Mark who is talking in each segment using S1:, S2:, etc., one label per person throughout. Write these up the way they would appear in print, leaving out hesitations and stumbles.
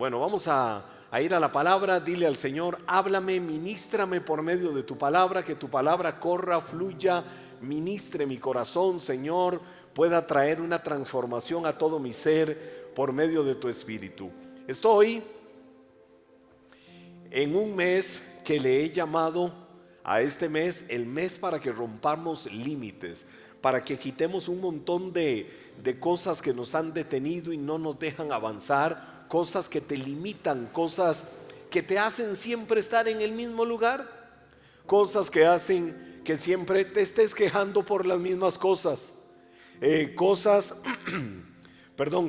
S1: Bueno, vamos a ir a la palabra. Dile al Señor: háblame, ministrame por medio de tu palabra, que tu palabra corra, fluya, ministre mi corazón, Señor, pueda traer una transformación a todo mi ser por medio de tu Espíritu. Estoy en un mes que le he llamado a este mes el mes para que rompamos límites, para que quitemos un montón de cosas que nos han detenido y no nos dejan avanzar, cosas que te limitan, cosas que te hacen siempre estar en el mismo lugar, cosas que hacen que siempre te estés quejando por las mismas cosas, cosas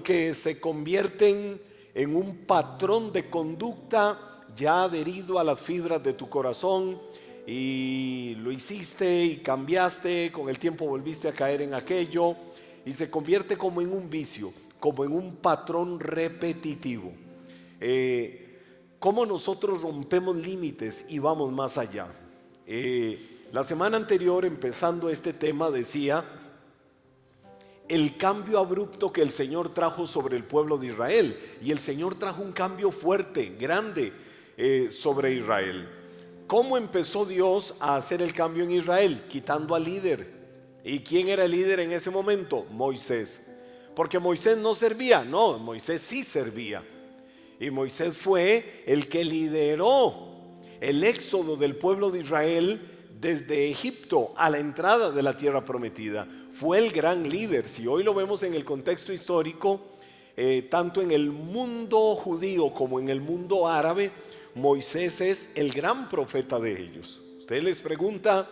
S1: que se convierten en un patrón de conducta ya adherido a las fibras de tu corazón, y lo hiciste y cambiaste, con el tiempo volviste a caer en aquello y se convierte como en un vicio, como en un patrón repetitivo. ¿Cómo nosotros rompemos límites y vamos más allá? La semana anterior, empezando este tema, decía el cambio abrupto que el Señor trajo sobre el pueblo de Israel, y el Señor trajo un cambio fuerte, grande sobre Israel. ¿Cómo empezó Dios a hacer el cambio en Israel? Quitando al líder. ¿Y quién era el líder en ese momento? Moisés. Porque Moisés no servía, no, Moisés sí servía. Y Moisés fue el que lideró el éxodo del pueblo de Israel desde Egipto a la entrada de la tierra prometida. Fue el gran líder. Si hoy lo vemos en el contexto histórico, tanto en el mundo judío como en el mundo árabe, Moisés es el gran profeta de ellos. Usted les pregunta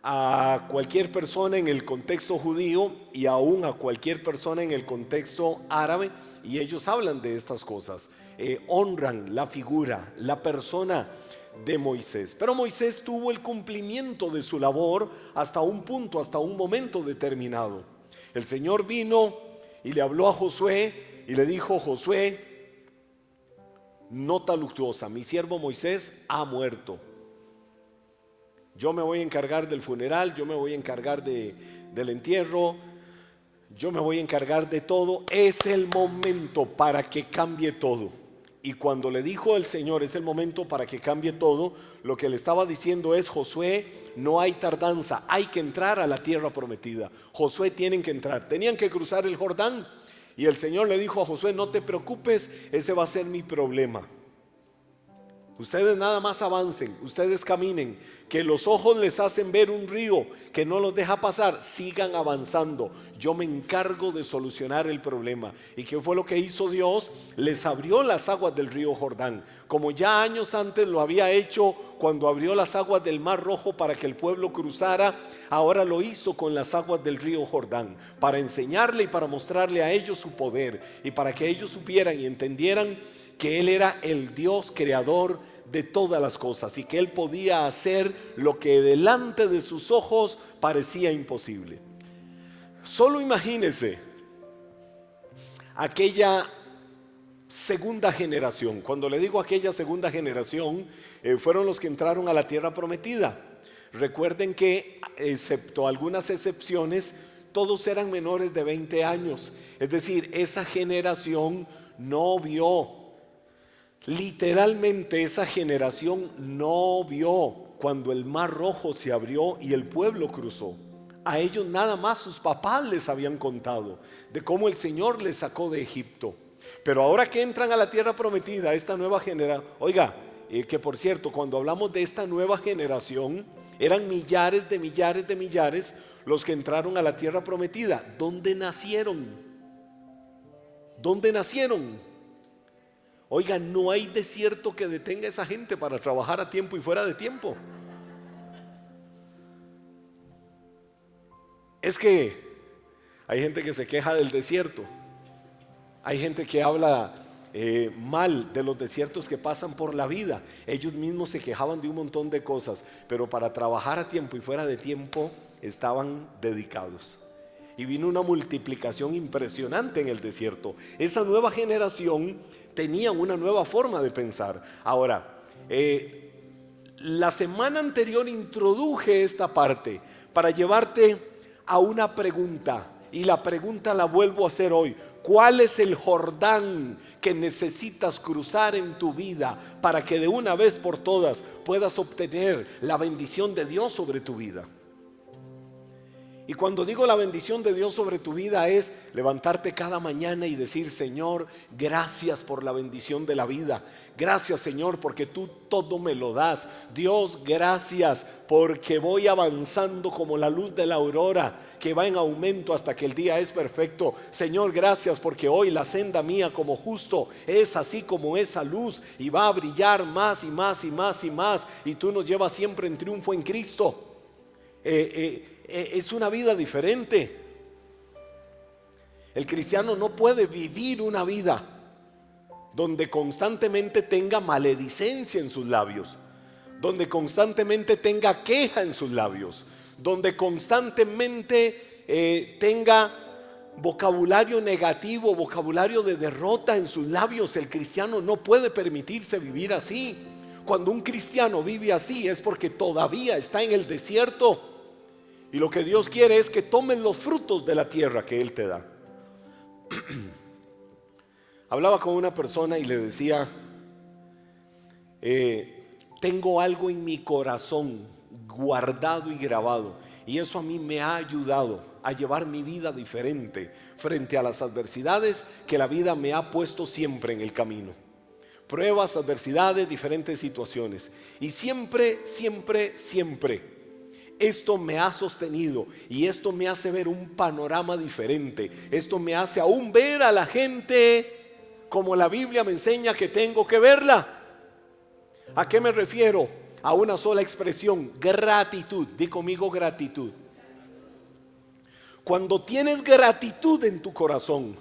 S1: a cualquier persona en el contexto judío y aún a cualquier persona en el contexto árabe, y ellos hablan de estas cosas, honran la figura, la persona de Moisés. Pero Moisés tuvo el cumplimiento de su labor hasta un punto, hasta un momento determinado. El Señor vino y le habló a Josué y le dijo: Josué, nota luctuosa, mi siervo Moisés ha muerto. Yo me voy a encargar del funeral, yo me voy a encargar del entierro, yo me voy a encargar de todo. Es el momento para que cambie todo. Y cuando le dijo el Señor es el momento para que cambie todo, lo que le estaba diciendo es: Josué, no hay tardanza, hay que entrar a la tierra prometida. Josué, tienen que entrar, tenían que cruzar el Jordán. Y el Señor le dijo a Josué: no te preocupes, ese va a ser mi problema. Ustedes nada más avancen, ustedes caminen, que los ojos les hacen ver un río que no los deja pasar, sigan avanzando, yo me encargo de solucionar el problema. ¿Y qué fue lo que hizo Dios? Les abrió las aguas del río Jordán, como ya años antes lo había hecho cuando abrió las aguas del Mar Rojo para que el pueblo cruzara. Ahora lo hizo con las aguas del río Jordán, para enseñarle y para mostrarle a ellos su poder, y para que ellos supieran y entendieran que Él era el Dios creador de todas las cosas y que Él podía hacer lo que delante de sus ojos parecía imposible. Solo imagínese aquella segunda generación. Cuando le digo aquella segunda generación, fueron los que entraron a la tierra prometida. Recuerden que, excepto algunas excepciones, todos eran menores de 20 años. Es decir, esa generación no vio. Literalmente esa generación no vio cuando el Mar Rojo se abrió y el pueblo cruzó. A ellos nada más sus papás les habían contado de cómo el Señor les sacó de Egipto. Pero ahora que entran a la tierra prometida, esta nueva generación, oiga, que por cierto, cuando hablamos de esta nueva generación, eran millares de millares de millares los que entraron a la tierra prometida. ¿Dónde nacieron? ¿Dónde nacieron? Oiga, no hay desierto que detenga a esa gente para trabajar a tiempo y fuera de tiempo. Es que hay gente que se queja del desierto. Hay gente que habla mal de los desiertos que pasan por la vida. Ellos mismos se quejaban de un montón de cosas, pero para trabajar a tiempo y fuera de tiempo estaban dedicados. Y vino una multiplicación impresionante en el desierto. Esa nueva generación tenía una nueva forma de pensar. Ahora, la semana anterior introduje esta parte para llevarte a una pregunta. Y la pregunta la vuelvo a hacer hoy: ¿Cuál es el Jordán que necesitas cruzar en tu vida para que de una vez por todas puedas obtener la bendición de Dios sobre tu vida? Y cuando digo la bendición de Dios sobre tu vida es levantarte cada mañana y decir: Señor, gracias por la bendición de la vida. Gracias, Señor, porque tú todo me lo das. Dios, gracias porque voy avanzando como la luz de la aurora, que va en aumento hasta que el día es perfecto. Señor, gracias porque hoy la senda mía como justo es así como esa luz, y va a brillar más y más y más y más, y tú nos llevas siempre en triunfo en Cristo. Es una vida diferente. El cristiano no puede vivir una vida donde constantemente tenga maledicencia en sus labios, donde constantemente tenga queja en sus labios, donde constantemente tenga vocabulario negativo, vocabulario de derrota en sus labios. El cristiano no puede permitirse vivir así. Cuando un cristiano vive así es porque todavía está en el desierto. Y lo que Dios quiere es que tomen los frutos de la tierra que Él te da. Hablaba con una persona y le decía: tengo algo en mi corazón guardado y grabado, y eso a mí me ha ayudado a llevar mi vida diferente frente a las adversidades que la vida me ha puesto siempre en el camino. Pruebas, adversidades, diferentes situaciones. Y siempre esto me ha sostenido, y esto me hace ver un panorama diferente. Esto me hace aún ver a la gente como la Biblia me enseña que tengo que verla. ¿A qué me refiero? A una sola expresión: gratitud. Di conmigo: gratitud. Cuando tienes gratitud en tu corazón,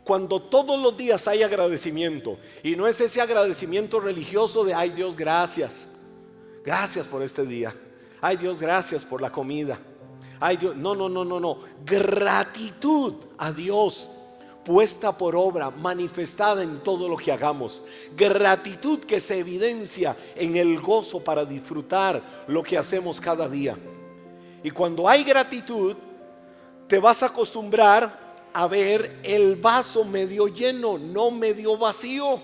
S1: cuando todos los días hay agradecimiento, y no es ese agradecimiento religioso de: ay Dios, gracias por este día, ay Dios, gracias por la comida, ay Dios, no, gratitud a Dios puesta por obra, manifestada en todo lo que hagamos. Gratitud que se evidencia en el gozo para disfrutar lo que hacemos cada día. Y cuando hay gratitud, te vas a acostumbrar a ver el vaso medio lleno, no medio vacío.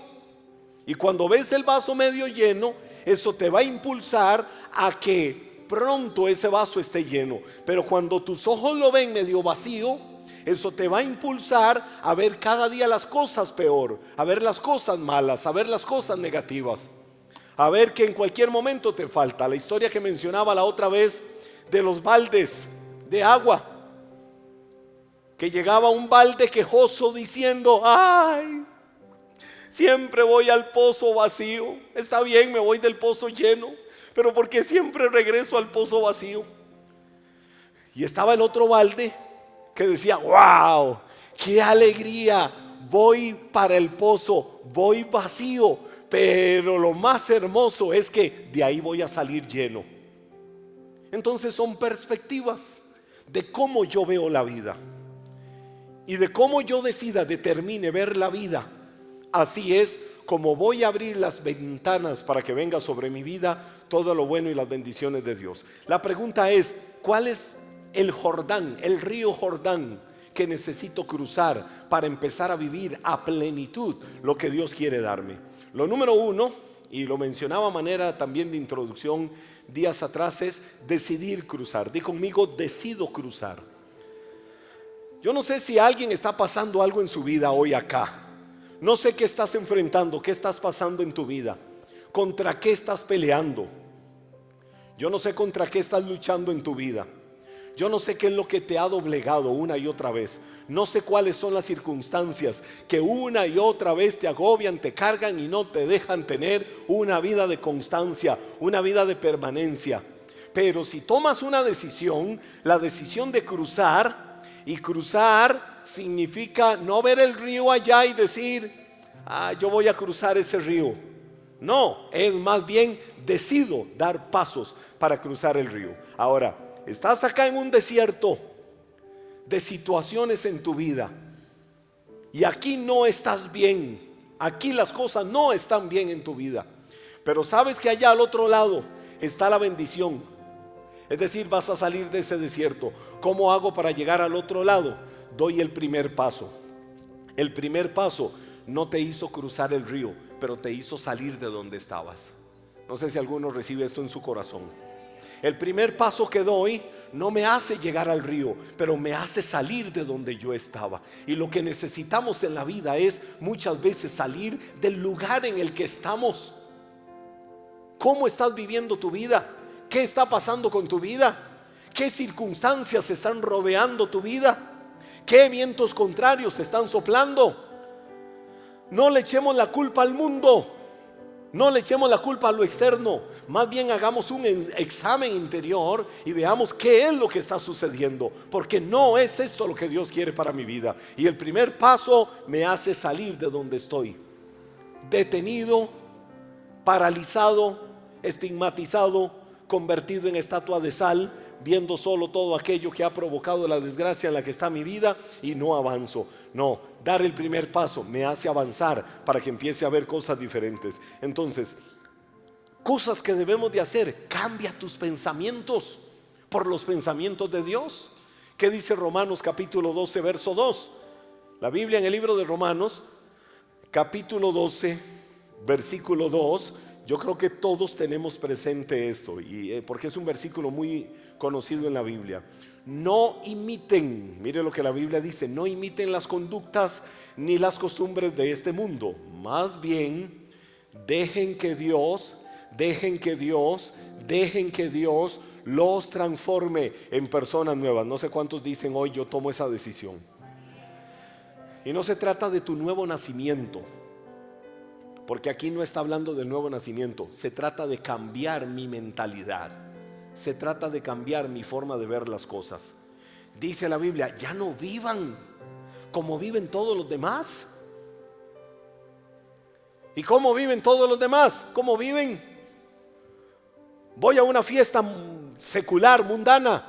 S1: Y cuando ves el vaso medio lleno, eso te va a impulsar a que pronto ese vaso esté lleno. Pero cuando tus ojos lo ven medio vacío, eso te va a impulsar a ver cada día las cosas peor, a ver las cosas malas, a ver las cosas negativas, a ver que en cualquier momento te falta. La historia que mencionaba la otra vez de los baldes de agua, que llegaba un balde quejoso diciendo: ay, siempre voy al pozo vacío. Está bien, me voy del pozo lleno, pero ¿por qué siempre regreso al pozo vacío? Y estaba el otro balde que decía: wow, qué alegría, voy para el pozo, voy vacío, pero lo más hermoso es que de ahí voy a salir lleno. Entonces son perspectivas de cómo yo veo la vida, y de cómo yo determine ver la vida. Así es como voy a abrir las ventanas para que venga sobre mi vida todo lo bueno y las bendiciones de Dios. La pregunta es: ¿cuál es el Jordán, el río Jordán que necesito cruzar para empezar a vivir a plenitud lo que Dios quiere darme? Lo número uno, y lo mencionaba a manera también de introducción días atrás, es decidir cruzar. Di conmigo: decido cruzar. Yo no sé si alguien está pasando algo en su vida hoy acá. No sé qué estás enfrentando, qué estás pasando en tu vida, contra qué estás peleando. Yo no sé contra qué estás luchando en tu vida. Yo no sé qué es lo que te ha doblegado una y otra vez. No sé cuáles son las circunstancias que una y otra vez te agobian, te cargan y no te dejan tener una vida de constancia, una vida de permanencia. Pero si tomas una decisión, la decisión de cruzar, y cruzar significa no ver el río allá y decir: yo voy a cruzar ese río. No, es más bien decido dar pasos para cruzar el río. Ahora, estás acá en un desierto de situaciones en tu vida, y aquí no estás bien, aquí las cosas no están bien en tu vida, pero sabes que allá al otro lado está la bendición. Es decir, vas a salir de ese desierto. ¿Cómo hago para llegar al otro lado? Doy el primer paso. El primer paso no te hizo cruzar el río, pero te hizo salir de donde estabas. No sé si alguno recibe esto en su corazón. El primer paso que doy no me hace llegar al río, pero me hace salir de donde yo estaba. Y lo que necesitamos en la vida es muchas veces salir del lugar en el que estamos. ¿Cómo estás viviendo tu vida? ¿Qué está pasando con tu vida? ¿Qué circunstancias están rodeando tu vida? ¿Qué vientos contrarios están soplando? No le echemos la culpa al mundo. No le echemos la culpa a lo externo. Más bien hagamos un examen interior y veamos qué es lo que está sucediendo, porque no es esto lo que Dios quiere para mi vida. Y el primer paso me hace salir de donde estoy, detenido, paralizado, estigmatizado, convertido en estatua de sal, viendo solo todo aquello que ha provocado la desgracia en la que está mi vida, y no avanzo. No, dar el primer paso me hace avanzar para que empiece a ver cosas diferentes. Entonces, cosas que debemos de hacer: cambia tus pensamientos por los pensamientos de Dios. ¿Qué dice Romanos capítulo 12 verso 2? La Biblia en el libro de Romanos capítulo 12 versículo 2. Yo creo que todos tenemos presente esto, porque es un versículo muy conocido en la Biblia. No imiten, mire lo que la Biblia dice: no imiten las conductas ni las costumbres de este mundo. Más bien, dejen que Dios los transforme en personas nuevas. No sé cuántos dicen hoy: yo tomo esa decisión. Y no se trata de tu nuevo nacimiento, porque aquí no está hablando del nuevo nacimiento. Se trata de cambiar mi mentalidad. Se trata de cambiar mi forma de ver las cosas. Dice la Biblia: ya no vivan como viven todos los demás. ¿Y cómo viven todos los demás? ¿Cómo viven? Voy a una fiesta secular, mundana,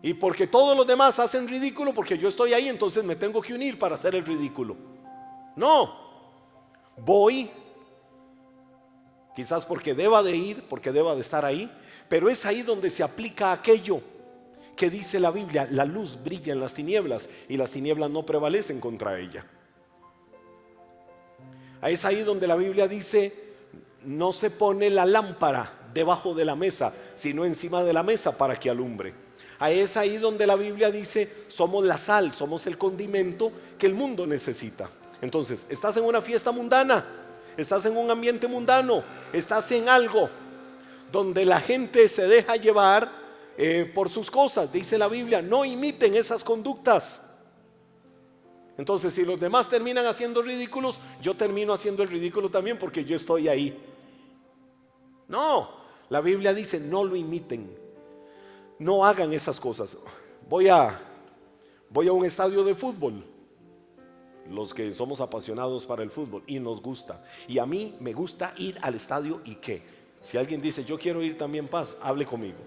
S1: y porque todos los demás hacen ridículo, porque yo estoy ahí, entonces me tengo que unir para hacer el ridículo. No, voy quizás porque deba de ir, porque deba de estar ahí, pero es ahí donde se aplica aquello que dice la Biblia: la luz brilla en las tinieblas y las tinieblas no prevalecen contra ella. Es ahí donde la Biblia dice: no se pone la lámpara debajo de la mesa, sino encima de la mesa para que alumbre. Es ahí donde la Biblia dice: somos la sal, somos el condimento que el mundo necesita. Entonces, estás en una fiesta mundana, estás en un ambiente mundano, estás en algo donde la gente se deja llevar por sus cosas. Dice la Biblia: no imiten esas conductas. Entonces, si los demás terminan haciendo ridículos, yo termino haciendo el ridículo también, porque yo estoy ahí. No, la Biblia dice: no lo imiten, no hagan esas cosas. Voy a un estadio de fútbol. Los que somos apasionados para el fútbol y nos gusta, y a mí me gusta ir al estadio. ¿Y qué? Si alguien dice: yo quiero ir también, paz, hable conmigo.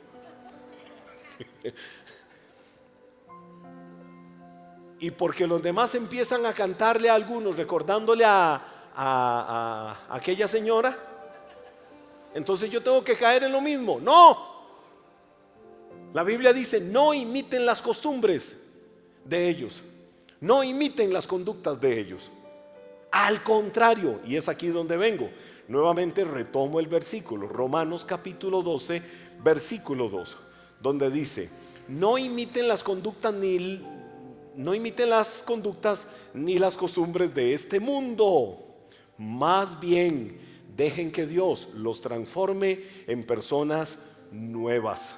S1: Y porque los demás empiezan a cantarle a algunos, recordándole a aquella señora, entonces yo tengo que caer en lo mismo. No, la Biblia dice: no imiten las costumbres de ellos, no imiten las conductas de ellos. Al contrario, y es aquí donde vengo, nuevamente retomo el versículo, Romanos capítulo 12 versículo 2, donde dice: no imiten las conductas ni las costumbres de este mundo, más bien dejen que Dios los transforme en personas nuevas.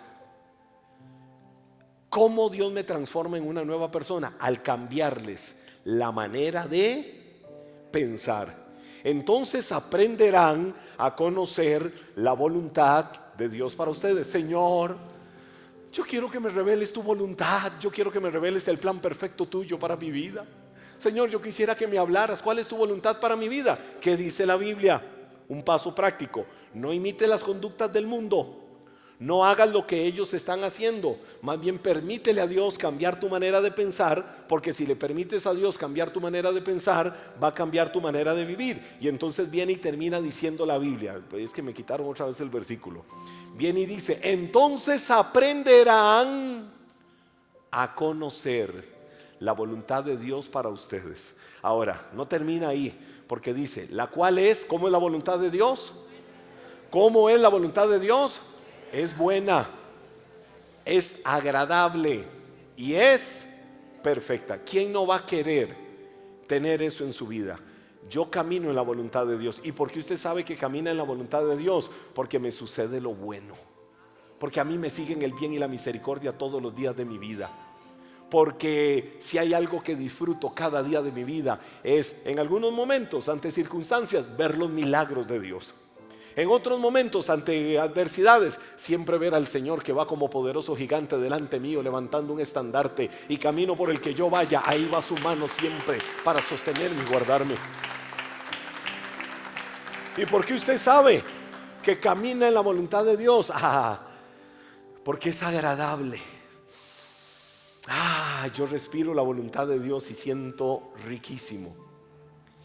S1: ¿Cómo Dios me transforma en una nueva persona? Al cambiarles la manera de pensar. Entonces aprenderán a conocer la voluntad de Dios para ustedes. Señor, yo quiero que me reveles tu voluntad. Yo quiero que me reveles el plan perfecto tuyo para mi vida. Señor, yo quisiera que me hablaras. ¿Cuál es tu voluntad para mi vida? ¿Qué dice la Biblia? Un paso práctico: no imite las conductas del mundo. No hagas lo que ellos están haciendo. Más bien permítele a Dios cambiar tu manera de pensar, porque si le permites a Dios cambiar tu manera de pensar, va a cambiar tu manera de vivir. Y entonces viene y termina diciendo la Biblia, es que me quitaron otra vez el versículo. Viene y dice: entonces aprenderán a conocer la voluntad de Dios para ustedes. Ahora, no termina ahí, porque dice, la cual es, ¿cómo es la voluntad de Dios? ¿Cómo es la voluntad de Dios? Es buena, es agradable y es perfecta. ¿Quién no va a querer tener eso en su vida? Yo camino en la voluntad de Dios. ¿Y por qué usted sabe que camina en la voluntad de Dios? Porque me sucede lo bueno, porque a mí me siguen el bien y la misericordia todos los días de mi vida. Porque si hay algo que disfruto cada día de mi vida, es en algunos momentos, ante circunstancias, ver los milagros de Dios. En otros momentos, ante adversidades, siempre ver al Señor que va como poderoso gigante delante mío, levantando un estandarte, y camino por el que yo vaya, ahí va su mano siempre para sostenerme y guardarme. ¿Y por qué usted sabe que camina en la voluntad de Dios? Porque es agradable. Yo respiro la voluntad de Dios y siento riquísimo.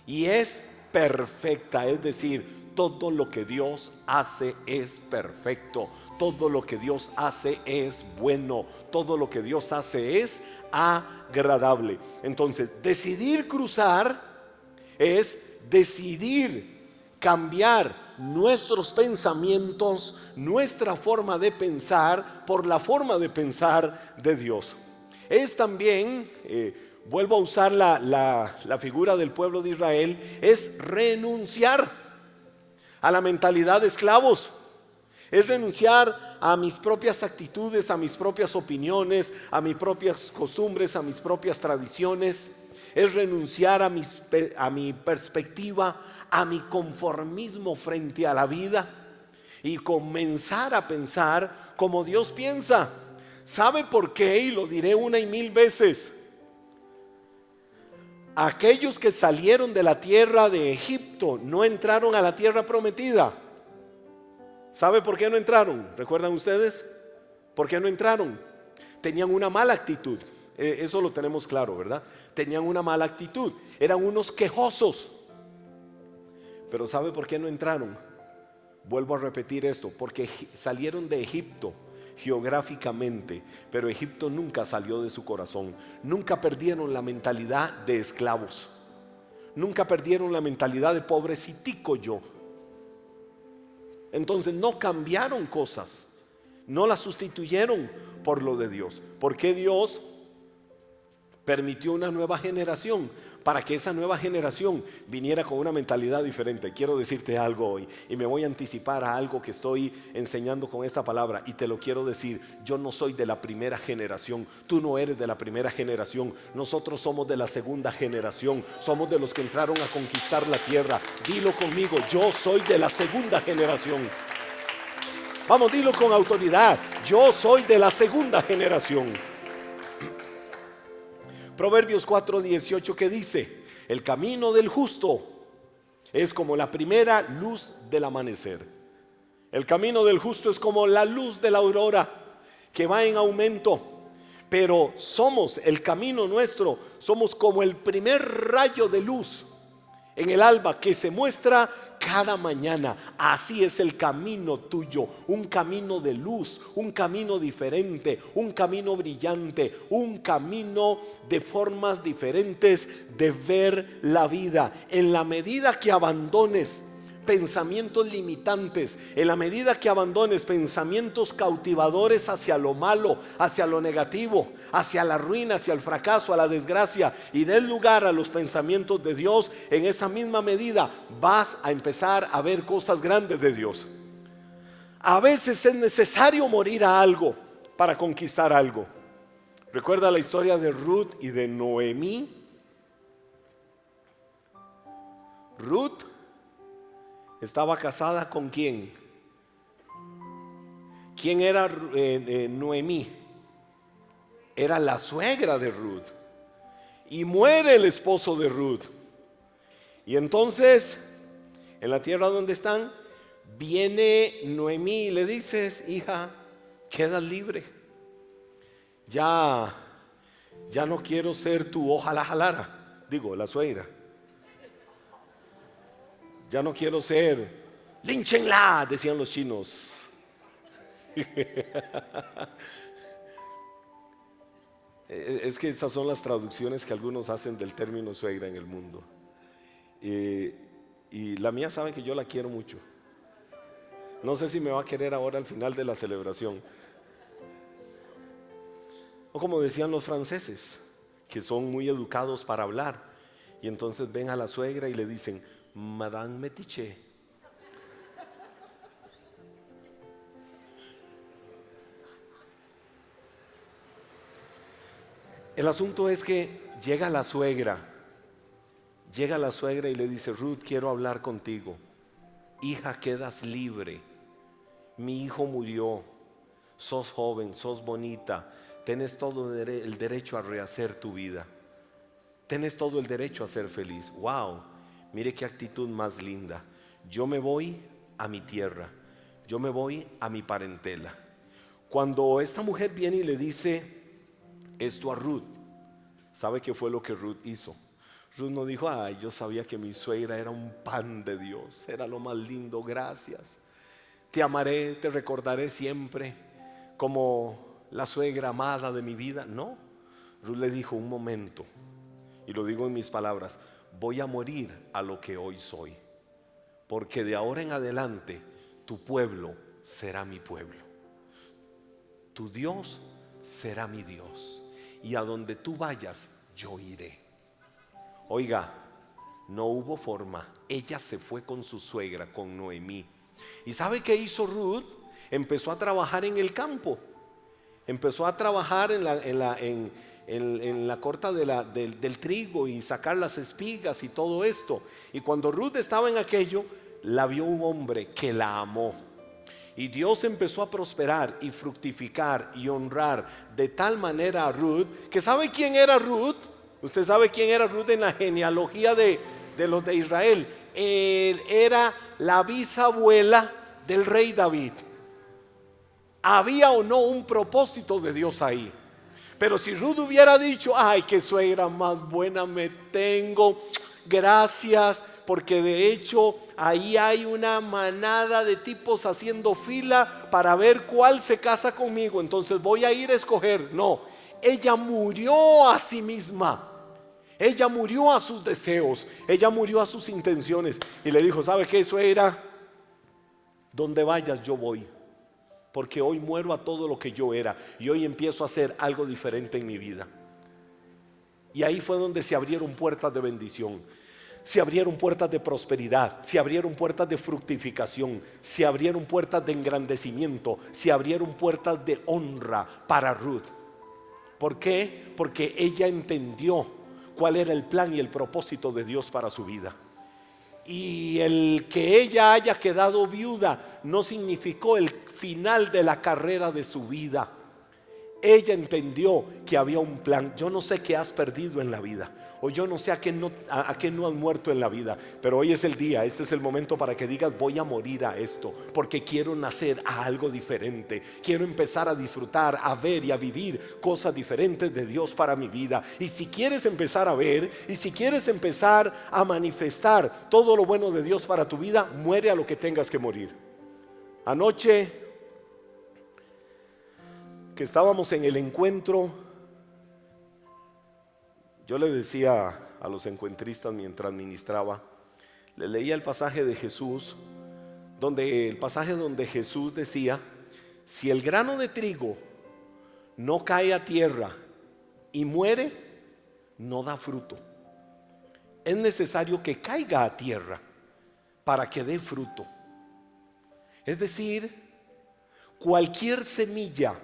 S1: Y es perfecta, es decir, todo lo que Dios hace es perfecto. Todo lo que Dios hace es bueno. Todo lo que Dios hace es agradable. Entonces, decidir cruzar es decidir cambiar nuestros pensamientos, nuestra forma de pensar por la forma de pensar de Dios. Es también, vuelvo a usar la figura del pueblo de Israel, es renunciar a la mentalidad de esclavos. Es renunciar a mis propias actitudes, a mis propias opiniones, a mis propias costumbres, a mis propias tradiciones. Es renunciar a mi perspectiva, a mi conformismo frente a la vida, y comenzar a pensar como Dios piensa. ¿Sabe por qué? Y lo diré una y mil veces. Aquellos que salieron de la tierra de Egipto no entraron a la tierra prometida. ¿Sabe por qué no entraron? ¿Recuerdan ustedes? ¿Por qué no entraron? Tenían una mala actitud. Eso lo tenemos claro, ¿verdad? Tenían una mala actitud. Eran unos quejosos. Pero ¿sabe por qué no entraron? Vuelvo a repetir esto. Porque salieron de Egipto geográficamente, pero Egipto nunca salió de su corazón. Nunca perdieron la mentalidad de esclavos. Nunca perdieron la mentalidad de pobrecitico yo. Entonces no cambiaron cosas, no las sustituyeron por lo de Dios. Porque Dios permitió una nueva generación, para que esa nueva generación viniera con una mentalidad diferente. Quiero decirte algo hoy, y me voy a anticipar a algo que estoy enseñando con esta palabra, y te lo quiero decir. Yo no soy de la primera generación, tú no eres de la primera generación, nosotros somos de la segunda generación, somos de los que entraron a conquistar la tierra. Dilo conmigo, yo soy de la segunda generación. Vamos, dilo con autoridad, yo soy de la segunda generación. Proverbios 4:18, que dice: el camino del justo es como la primera luz del amanecer. El camino del justo es como la luz de la aurora, que va en aumento. Pero el camino nuestro, somos como el primer rayo de luz en el alba, que se muestra cada mañana. Así es el camino tuyo, un camino de luz, un camino diferente, un camino brillante, un camino de formas diferentes de ver la vida. En la medida que abandones pensamientos limitantes, en la medida que abandones pensamientos cautivadores hacia lo malo, hacia lo negativo, hacia la ruina, hacia el fracaso, a la desgracia, y des lugar a los pensamientos de Dios, en esa misma medida vas a empezar a ver cosas grandes de Dios. A veces es necesario morir a algo para conquistar algo. ¿Recuerda la historia de Ruth y de Noemí? Ruth estaba casada ¿con quién? ¿Quién era Noemí? Era la suegra de Ruth. Y muere el esposo de Ruth. Y entonces, en la tierra donde están, viene Noemí y le dices: hija, quedas libre. Ya no quiero ser tu ojalá jalara. Digo, la suegra. Ya no quiero ser línchenla, decían los chinos. Es que esas son las traducciones que algunos hacen del término suegra en el mundo. Y la mía sabe que yo la quiero mucho. No sé si me va a querer ahora al final de la celebración. O como decían los franceses, que son muy educados para hablar, y entonces ven a la suegra y le dicen, Madame Metiche. El asunto es que llega la suegra y le dice, Ruth, quiero hablar contigo. Hija, quedas libre. Mi hijo murió. Sos joven, sos bonita. Tienes todo el derecho a rehacer tu vida. Tienes todo el derecho a ser feliz. Wow, mire qué actitud más linda. Yo me voy a mi tierra. Yo me voy a mi parentela. Cuando esta mujer viene y le dice esto a Ruth, ¿sabe qué fue lo que Ruth hizo? Ruth no dijo, ay, yo sabía que mi suegra era un pan de Dios, era lo más lindo, gracias. Te amaré, te recordaré siempre como la suegra amada de mi vida. No, Ruth le dijo, un momento, y lo digo en mis palabras, voy a morir a lo que hoy soy, porque de ahora en adelante tu pueblo será mi pueblo, tu Dios será mi Dios, y a donde tú vayas yo iré. Oiga, no hubo forma. Ella se fue con su suegra, con Noemí. ¿Y sabe qué hizo Ruth? Empezó a trabajar en el campo. Empezó a trabajar en la corta del trigo y sacar las espigas y todo esto. Y cuando Ruth estaba en aquello, la vio un hombre que la amó. Y Dios empezó a prosperar y fructificar y honrar de tal manera a Ruth, que ¿sabe quién era Ruth? Usted sabe quién era Ruth en la genealogía de los de Israel. Era la bisabuela del rey David. Había o no un propósito de Dios ahí. Pero si Ruth hubiera dicho, ay, qué suegra más buena me tengo, gracias, porque de hecho ahí hay una manada de tipos haciendo fila para ver cuál se casa conmigo, entonces voy a ir a escoger. No, ella murió a sí misma. Ella murió a sus deseos, ella murió a sus intenciones y le dijo, ¿sabe qué, suegra? Donde vayas yo voy, porque hoy muero a todo lo que yo era y hoy empiezo a hacer algo diferente en mi vida. Y ahí fue donde se abrieron puertas de bendición, se abrieron puertas de prosperidad, se abrieron puertas de fructificación, se abrieron puertas de engrandecimiento, se abrieron puertas de honra para Ruth. ¿Por qué? Porque ella entendió cuál era el plan y el propósito de Dios para su vida. Y el que ella haya quedado viuda no significó el final de la carrera de su vida. Ella entendió que había un plan. Yo no sé qué has perdido en la vida, o yo no sé a qué no has muerto en la vida, pero hoy es el día, este es el momento para que digas, voy a morir a esto, porque quiero nacer a algo diferente. Quiero empezar a disfrutar, a ver y a vivir cosas diferentes de Dios para mi vida. Y si quieres empezar a ver, y si quieres empezar a manifestar todo lo bueno de Dios para tu vida, muere a lo que tengas que morir. Anoche que estábamos en el encuentro, yo le decía a los encuentristas mientras ministraba, le leía el pasaje de Jesús, el pasaje donde Jesús decía, si el grano de trigo no cae a tierra y muere, no da fruto. Es necesario que caiga a tierra para que dé fruto. Es decir, cualquier semilla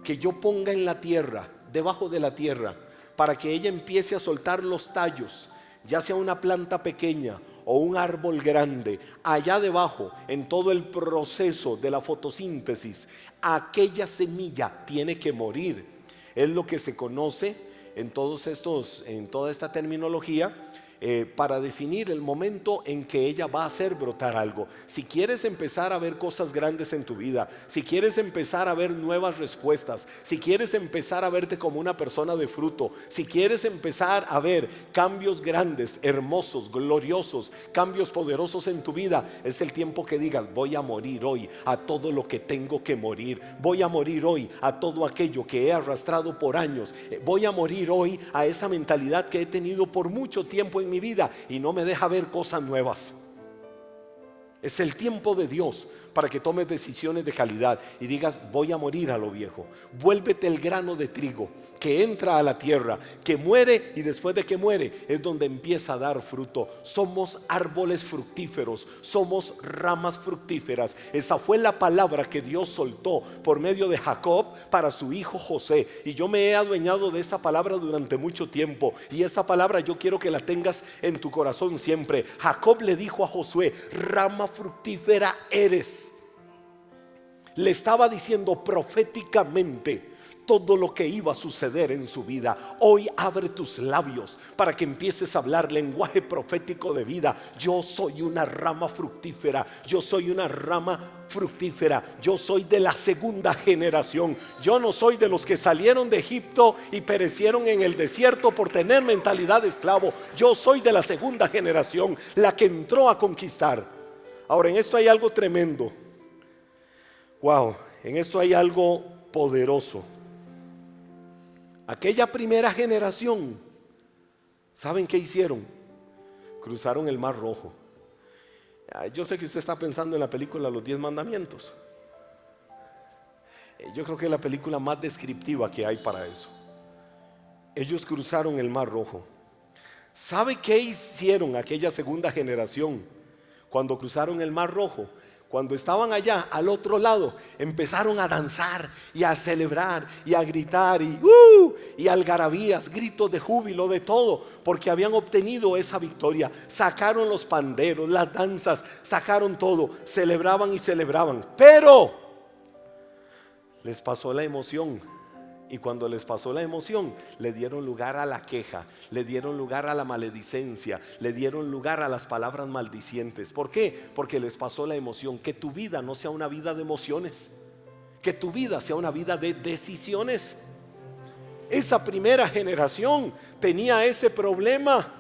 S1: que yo ponga en la tierra, debajo de la tierra, para que ella empiece a soltar los tallos, ya sea una planta pequeña o un árbol grande, allá debajo, en todo el proceso de la fotosíntesis, aquella semilla tiene que morir. Es lo que se conoce en toda esta terminología, para definir el momento en que ella va a hacer brotar algo. Si quieres empezar a ver cosas grandes en tu vida, si quieres empezar a ver nuevas respuestas, si quieres empezar a verte como una persona de fruto, si quieres empezar a ver cambios grandes, hermosos, gloriosos, cambios poderosos en tu vida, es el tiempo que digas: voy a morir hoy a todo lo que tengo que morir, voy a morir hoy a todo aquello que he arrastrado por años, voy a morir hoy a esa mentalidad que he tenido por mucho tiempo en mi vida y no me deja ver cosas nuevas. Es el tiempo de Dios para que tomes decisiones de calidad y digas: voy a morir a lo viejo. Vuélvete el grano de trigo que entra a la tierra, que muere, y después de que muere es donde empieza a dar fruto. Somos árboles fructíferos, somos ramas fructíferas. Esa fue la palabra que Dios soltó por medio de Jacob para su hijo José, y yo me he adueñado de esa palabra durante mucho tiempo, y esa palabra yo quiero que la tengas en tu corazón siempre. Jacob le dijo a Josué: rama fructífera eres. Le estaba diciendo proféticamente todo lo que iba a suceder en su vida. Hoy abre tus labios para que empieces a hablar lenguaje profético de vida. Yo soy una rama fructífera, yo soy una rama fructífera, yo soy de la segunda generación. Yo no soy de los que salieron de Egipto y perecieron en el desierto por tener mentalidad de esclavo. Yo soy de la segunda generación, la que entró a conquistar. Ahora, en esto hay algo tremendo. Wow, en esto hay algo poderoso. Aquella primera generación, ¿saben qué hicieron? Cruzaron el Mar Rojo. Yo sé que usted está pensando en la película Los 10 Mandamientos. Yo creo que es la película más descriptiva que hay para eso. Ellos cruzaron el Mar Rojo. ¿Sabe qué hicieron aquella segunda generación cuando cruzaron el Mar Rojo? Cuando estaban allá al otro lado, empezaron a danzar y a celebrar y a gritar y algarabías, gritos de júbilo, de todo, porque habían obtenido esa victoria. Sacaron los panderos, las danzas, sacaron todo, celebraban y celebraban, pero les pasó la emoción. Y cuando les pasó la emoción, le dieron lugar a la queja, le dieron lugar a la maledicencia, le dieron lugar a las palabras maldicientes. ¿Por qué? Porque les pasó la emoción. Que tu vida no sea una vida de emociones, que tu vida sea una vida de decisiones. Esa primera generación tenía ese problema.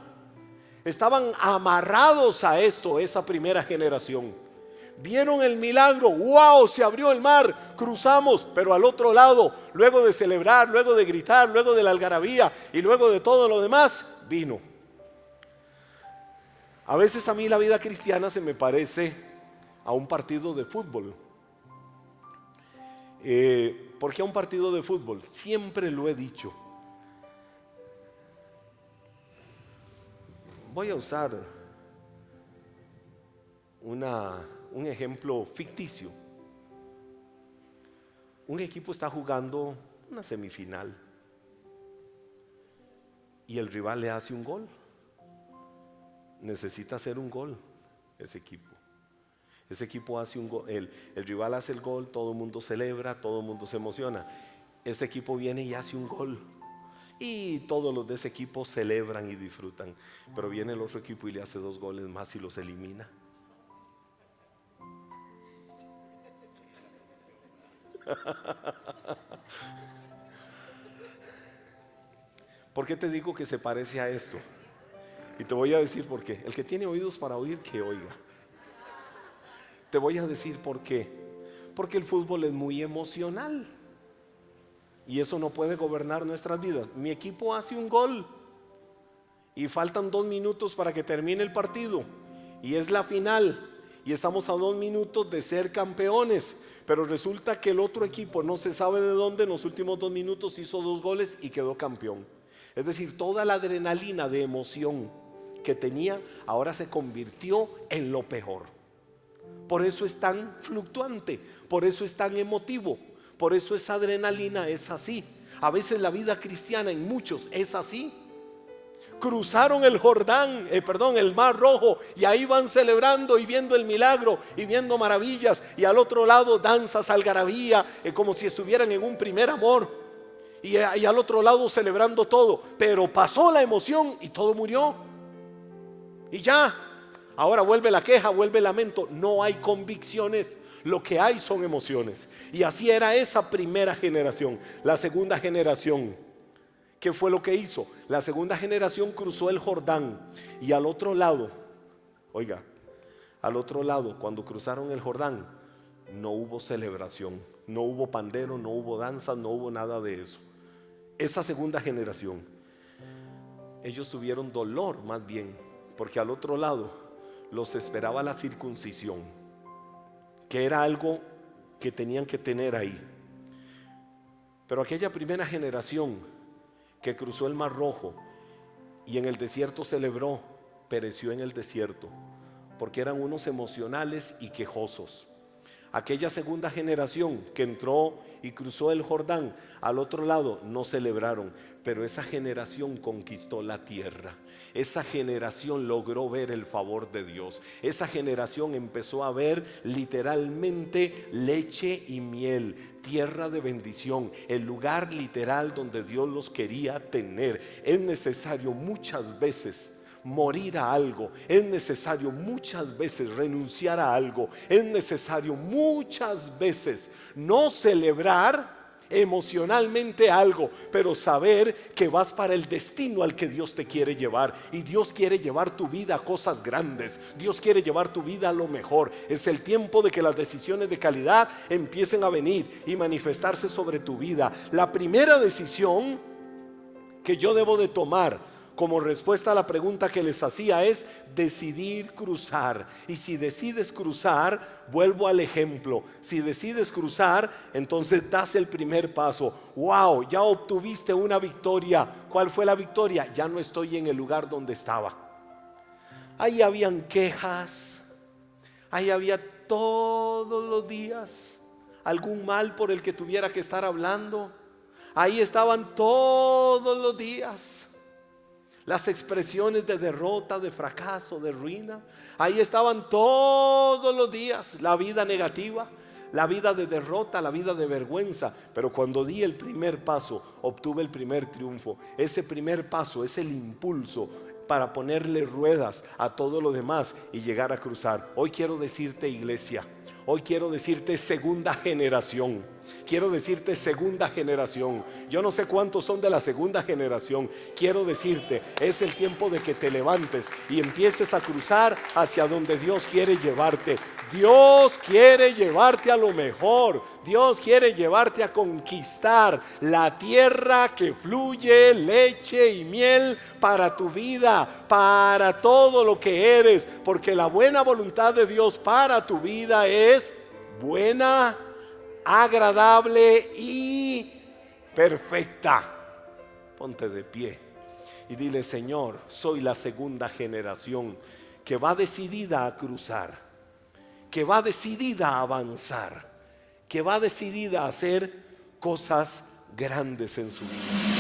S1: Estaban amarrados a esto, esa primera generación. Vieron el milagro, wow, se abrió el mar, cruzamos, pero al otro lado, luego de celebrar, luego de gritar, luego de la algarabía y luego de todo lo demás, vino. A veces a mí la vida cristiana se me parece a un partido de fútbol. ¿Por qué a un partido de fútbol? Siempre lo he dicho. Voy a usar un ejemplo ficticio. Un equipo está jugando una semifinal y el rival le hace un gol. Necesita hacer un gol ese equipo. Ese equipo hace un gol, el rival hace el gol, todo el mundo celebra, todo el mundo se emociona. Ese equipo viene y hace un gol y todos los de ese equipo celebran y disfrutan. Pero viene el otro equipo y le hace 2 goles más y los elimina. ¿Por qué te digo que se parece a esto? Y te voy a decir por qué. El que tiene oídos para oír, que oiga. Te voy a decir por qué. Porque el fútbol es muy emocional y eso no puede gobernar nuestras vidas. Mi equipo hace un gol y faltan 2 minutos para que termine el partido y es la final y estamos a 2 minutos de ser campeones, pero resulta que el otro equipo no se sabe de dónde en los últimos 2 minutos hizo 2 goles y quedó campeón. Es decir, toda la adrenalina de emoción que tenía ahora se convirtió en lo peor. Por eso es tan fluctuante, por eso es tan emotivo, por eso esa adrenalina es así. A veces la vida cristiana en muchos es así. Cruzaron el el Mar Rojo, y ahí van celebrando y viendo el milagro y viendo maravillas, y al otro lado danzas, algarabía, como si estuvieran en un primer amor, y al otro lado celebrando todo, pero pasó la emoción y todo murió. y ya. Ahora vuelve la queja, vuelve el lamento. No hay convicciones, lo que hay son emociones. Y así era esa primera generación. La segunda generación, ¿qué fue lo que hizo? La segunda generación cruzó el Jordán y al otro lado, oiga, al otro lado, cuando cruzaron el Jordán, no hubo celebración, no hubo pandero, no hubo danza, no hubo nada de eso. Esa segunda generación, ellos tuvieron dolor más bien, porque al otro lado los esperaba la circuncisión, que era algo que tenían que tener ahí. Pero aquella primera generación que cruzó el Mar Rojo y en el desierto celebró, pereció en el desierto, porque eran unos emocionales y quejosos. Aquella segunda generación que entró y cruzó el Jordán, al otro lado no celebraron, pero esa generación conquistó la tierra. Esa generación logró ver el favor de Dios. Esa generación empezó a ver literalmente leche y miel, tierra de bendición, el lugar literal donde Dios los quería tener. Es necesario muchas veces morir a algo, es necesario muchas veces renunciar a algo, es necesario muchas veces no celebrar emocionalmente algo, pero saber que vas para el destino al que Dios te quiere llevar. Y Dios quiere llevar tu vida a cosas grandes, Dios quiere llevar tu vida a lo mejor. Es el tiempo de que las decisiones de calidad empiecen a venir y manifestarse sobre tu vida. La primera decisión que yo debo de tomar como respuesta a la pregunta que les hacía es decidir cruzar. Y si decides cruzar, vuelvo al ejemplo. Si decides cruzar, entonces das el primer paso. Wow, ya obtuviste una victoria. ¿Cuál fue la victoria? Ya no estoy en el lugar donde estaba. Ahí habían quejas. Ahí había todos los días algún mal por el que tuviera que estar hablando. Ahí estaban todos los días las expresiones de derrota, de fracaso, de ruina. Ahí estaban todos los días la vida negativa, la vida de derrota, la vida de vergüenza. Pero cuando di el primer paso, obtuve el primer triunfo. Ese primer paso es el impulso para ponerle ruedas a todo lo demás y llegar a cruzar. Hoy quiero decirte, iglesia, hoy quiero decirte segunda generación. Quiero decirte segunda generación. Yo no sé cuántos son de la segunda generación. Quiero decirte, es el tiempo de que te levantes y empieces a cruzar hacia donde Dios quiere llevarte. Dios quiere llevarte a lo mejor. Dios quiere llevarte a conquistar la tierra que fluye leche y miel para tu vida, para todo lo que eres, porque la buena voluntad de Dios para tu vida es buena, agradable y perfecta. Ponte de pie y dile: Señor, soy la segunda generación que va decidida a cruzar, que va decidida a avanzar, que va decidida a hacer cosas grandes en su vida.